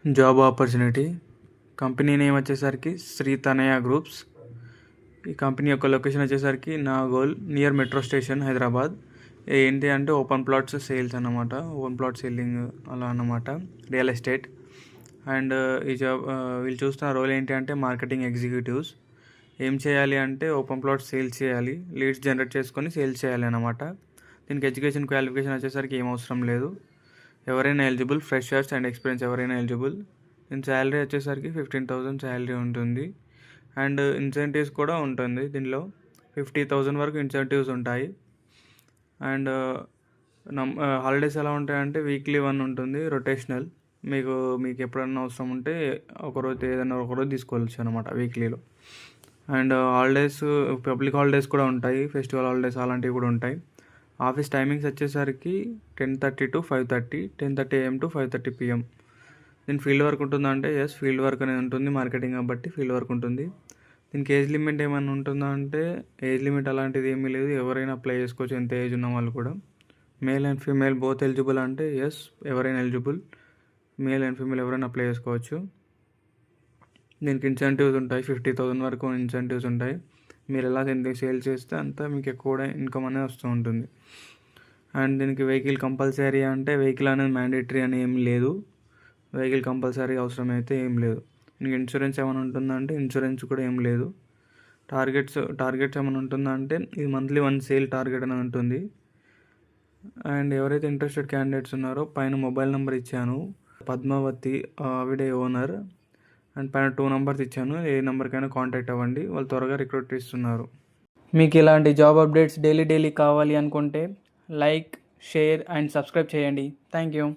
Job opportunity. Company name వచ్చేసరికి శ్రీ తనయ groups. ఈ company యొక్క లొకేషన్ వచ్చేసరికి Nagole near metro station Hyderabad. ఏంటి అంటే ఓపెన్ ప్లాట్స్ సేల్స్ అన్నమాట, ఓపెన్ ప్లాట్ సెల్లింగ్ అలా అన్నమాట, రియల్ ఎస్టేట్. అండ్ ఈ జాబ్ వీళ్ళు చూస్తున్న రోల్ ఏంటి అంటే మార్కెటింగ్ ఎగ్జిక్యూటివ్స్. ఏం చేయాలి అంటే ఓపెన్ ప్లాట్ సేల్స్ చేయాలి, లీడ్స్ జనరేట్ చేసుకొని సేల్స్ చేయాలి అన్నమాట. దీనికి ఎడ్యుకేషన్ క్వాలిఫికేషన్ వచ్చేసరికి ఏం అవసరం లేదు, ఎవరైనా ఎలిజిబుల్, ఫ్రెషర్స్ అండ్ ఎక్స్పీరియన్స్ ఎవరైనా ఎలిజిబుల్. దీని శాలరీ వచ్చేసరికి 15,000 శాలరీ ఉంటుంది. అండ్ ఇన్సెంటివ్స్ కూడా ఉంటుంది. దీనిలో 50,000 వరకు ఇన్సెంటివ్స్ ఉంటాయి. అండ్ హాలిడేస్ ఎలా ఉంటాయంటే వీక్లీ 1 ఉంటుంది రొటేషనల్. మీకు ఎప్పుడన్నా అవసరం ఉంటే ఒకరోజు ఏదైనా ఒకరోజు తీసుకోవచ్చు అనమాట వీక్లీలో. అండ్ హాలిడేస్, పబ్లిక్ హాలిడేస్ కూడా ఉంటాయి, ఫెస్టివల్ హాలిడేస్ అలాంటివి కూడా ఉంటాయి. ఆఫీస్ టైమింగ్స్ వచ్చేసరికి 10:30 to 5:30, 10:30 AM to 5:30 PM. దీని ఫీల్డ్ వర్క్ ఉంటుందంటే ఎస్, ఫీల్డ్ వర్క్ అనేది ఉంటుంది, మార్కెటింగ్ కాబట్టి ఫీల్డ్ వర్క్ ఉంటుంది. దీనికి ఏజ్ లిమిట్ ఏమైనా ఉంటుందా అంటే ఏజ్ లిమిట్ అలాంటిది ఏమీ లేదు, ఎవరైనా అప్లై చేసుకోవచ్చు, ఎంత ఏజ్ ఉన్న వాళ్ళు కూడా. Male and female both eligible అంటే ఎస్, ఎవరైనా ఎలిజిబుల్, మేల్ అండ్ ఫీమేల్ ఎవరైనా అప్లై చేసుకోవచ్చు. దీనికి ఇన్సెంటివ్స్ ఉంటాయి, 50,000 వరకు ఇన్సెంటివ్స్ ఉంటాయి. మీరు ఎలా సేల్ చేస్తే అంతా మీకు ఎక్కువ ఇన్కమ్ అనేది వస్తూ ఉంటుంది. అండ్ దీనికి వెహికల్ కంపల్సరీ అంటే వెహికల్ అనేది మ్యాండేటరీ అని ఏం లేదు, వెహికల్ కంపల్సరీ అవసరం అయితే ఏం లేదు. మీకు ఇన్సూరెన్స్ ఏమైనా ఉంటుందా అంటే ఇన్సూరెన్స్ కూడా ఏం లేదు. టార్గెట్స్ ఏమైనా ఉంటుందా అంటే ఇది మంత్లీ 1 సేల్ టార్గెట్ అనేది ఉంటుంది. అండ్ ఎవరైతే ఇంట్రెస్టెడ్ క్యాండిడేట్స్ ఉన్నారో పైన మొబైల్ నెంబర్ ఇచ్చాను, పద్మావతి ఆవిడే ఓనర్. అండ్ పైన 2 నెంబర్స్ ఇచ్చాను, ఏ నెంబర్కైనా కాంటాక్ట్ అవ్వండి, వాళ్ళు త్వరగా రిక్రూట్ చేస్తున్నారు. మీకు ఇలాంటి జాబ్ అప్డేట్స్ డైలీ కావాలి అనుకుంటే లైక్, షేర్ అండ్ సబ్స్క్రైబ్ చేయండి. Thank you.